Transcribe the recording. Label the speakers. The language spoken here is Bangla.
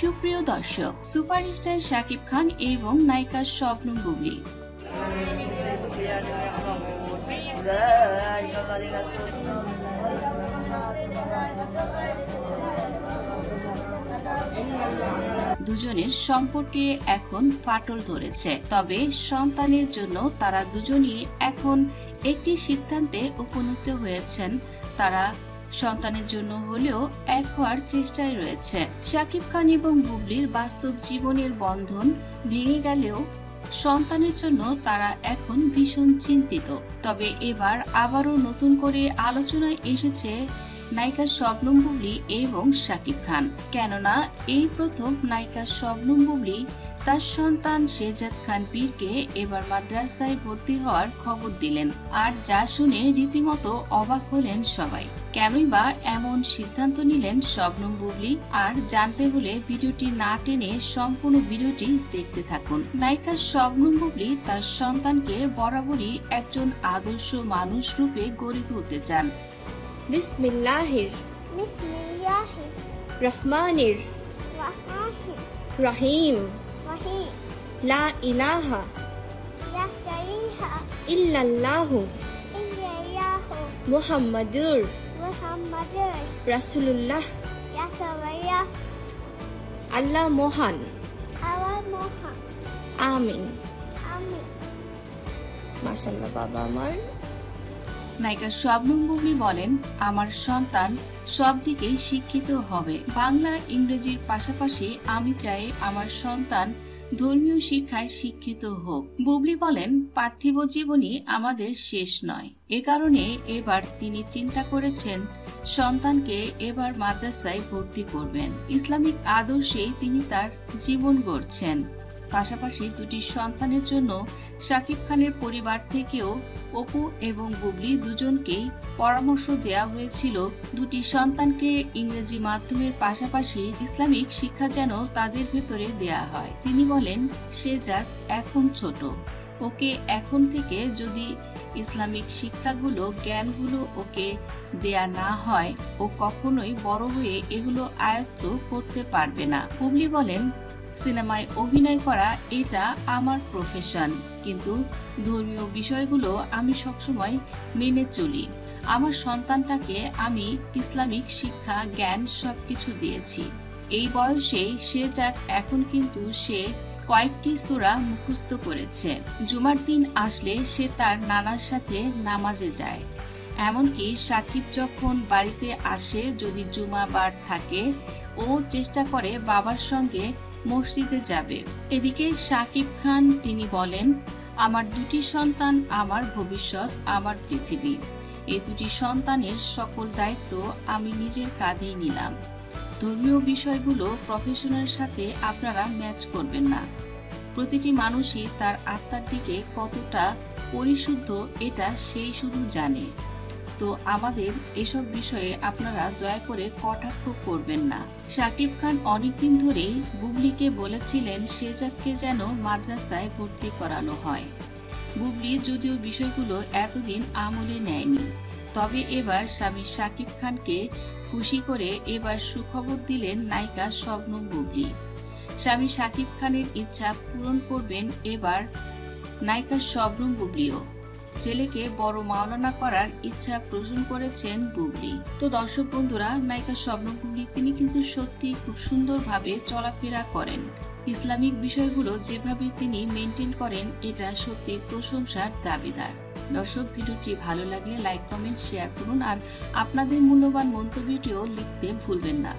Speaker 1: সুপ্রিয় দর্শক, সুপারস্টার শাকিব খান এবং নায়িকা শবনম বুবলি দুজনের সম্পর্কে এখন ফাটল ধরেছে। তবে সন্তানের জন্য তারা দুজনই এখন একটি সিদ্ধান্তে উপনীত হয়েছেন। তারা সন্তানের জন্য হলেও এক হওয়ার চেষ্টায় রয়েছে। শাকিব খান এবং বুবলির বাস্তব জীবনের বন্ধন ভেঙে গেলেও সন্তানের জন্য তারা এখন ভীষণ চিন্তিত। তবে এবার আবারও নতুন করে আলোচনায় এসেছে নায়িকা শবনম বুবলি এবং শাকিব খান। কেননা এই প্রথম নায়িকা শবনম বুবলি তার সন্তান শেহজাদ খান বীরকে এবার মাদ্রাসায় ভর্তি হওয়ার খবর দিলেন। আর যা শুনে রীতিমতো অবাক হলেন সবাই। কেনই বা এমন সিদ্ধান্ত নিলেন শবনম বুবলি? আর জানতে হলে ভিডিওটি না টেনে সম্পূর্ণ ভিডিওটি দেখতে থাকুন। নায়িকা শবনম বুবলি তার সন্তানকে বরাবরই একজন আদর্শ মানুষ রূপে গড়ে তুলতে চান।
Speaker 2: বিসমিল্লাহির রহমানির রহিম লা ইলাহা ইল্লাল্লাহু মুহাম্মাদুর রাসূলুল্লাহ আল্লাহ মহান আমিন। মাশাআল্লাহ বাবা আমার।
Speaker 1: নায়িকা শবনম বুবলি বলেন, আমার সন্তান সব দিকেই শিক্ষিত হবে। বাংলা ইংরেজির পাশাপাশি আমি চাই আমার সন্তান ধর্মীয় শিক্ষায় শিক্ষিত হোক। বুবলি বলেন, পার্থিব জীবনই আমাদের শেষ নয়। এ কারণে এবার তিনি চিন্তা করেছেন সন্তানকে এবার মাদ্রাসায় ভর্তি করবেন। ইসলামিক আদর্শেই তিনি তার জীবন গড়ছেন। পাশাপাশি দুটি সন্তানের জন্য শাকিব খানের পরিবার থেকেও অপু এবং বুবলি দুজনকেই পরামর্শ দেয়া হয়েছিল দুটি সন্তানকে ইংরেজি মাধ্যমের পাশাপাশি ইসলামিক শিক্ষা যেন তাদের ভেতরে দেয়া হয়। তিনি বলেন, শেহজাদ এখন ছোট, ওকে এখন থেকে যদি ইসলামিক শিক্ষাগুলো জ্ঞানগুলো ওকে দেয়া না হয় ও কখনোই বড় হয়ে এগুলো আয়ত্ত করতে পারবে না। বুবলি বলেন, সিনেমায় অভিনয় করা এটা আমার প্রফেশন, কিন্তু ধর্মীয় বিষয়গুলো আমি সবসময় মেনে চলি। আমার সন্তানটাকে আমি ইসলামিক শিক্ষা জ্ঞান সবকিছু দিয়েছি। এই বয়সে শেহজাদ এখন কিন্তু সে কয়েকটি সূরা মুখস্থ করেছে। জুমার দিন আসলে সে তার নানার সাথে নামাজে যায়। এমনকি সাকিব যখন বাড়িতে আসে, যদি জুমাবার থাকে, ও চেষ্টা করে বাবার সঙ্গে মসজিদে যাবে। এদিকে শাকিব খান তিনি বলেন, আমার দুটি সন্তান আমার ভবিষ্যৎ, আমার পৃথিবী। এই দুটি সন্তানের সকল দায়িত্ব আমি নিজের কাঁধেই নিলাম। ধর্মীয় বিষয়গুলো প্রফেশনের সাথে আপনারা ম্যাচ করবেন না। প্রতিটি মানুষই তার আত্মার দিকে কতটা পরিশুদ্ধ এটা সেই শুধু জানে। তো আমাদের এসব বিষয়ে আপনারা দয়া করে কটাক্ষ করবেন না। শাকিব খান অনেকদিন ধরেই বুবলিকে বলেছিলেন শেহজাদকে যেন মাদ্রাসায় ভর্তি করানো হয়। বুবলি যদিও বিষয়গুলো এতদিন আমলে নেয়নি, তবে এবার স্বামী শাকিব খানকে খুশি করে এবার সুখবর দিলেন নায়িকা শবনম বুবলি। স্বামী শাকিব খানের ইচ্ছা পূরণ করবেন এবার নায়িকা শবনম বুবলিও। ছেলেকে বড় মাওলানা করার ইচ্ছা পোষণ করেছেন বুবলি। তো দর্শক বন্ধুরা, নায়িকা শবনম বুবলি তিনি কিন্তু সত্যি খুব সুন্দরভাবে চলাফেরা করেন। ইসলামিক বিষয়গুলো যেভাবে তিনি মেনটেন করেন এটা সত্যি প্রশংসার দাবিদার। দর্শক, ভিডিওটি ভালো লাগলে লাইক, কমেন্ট, শেয়ার করুন আর আপনাদের মূল্যবান মন্তব্যটিও লিখতে ভুলবেন না।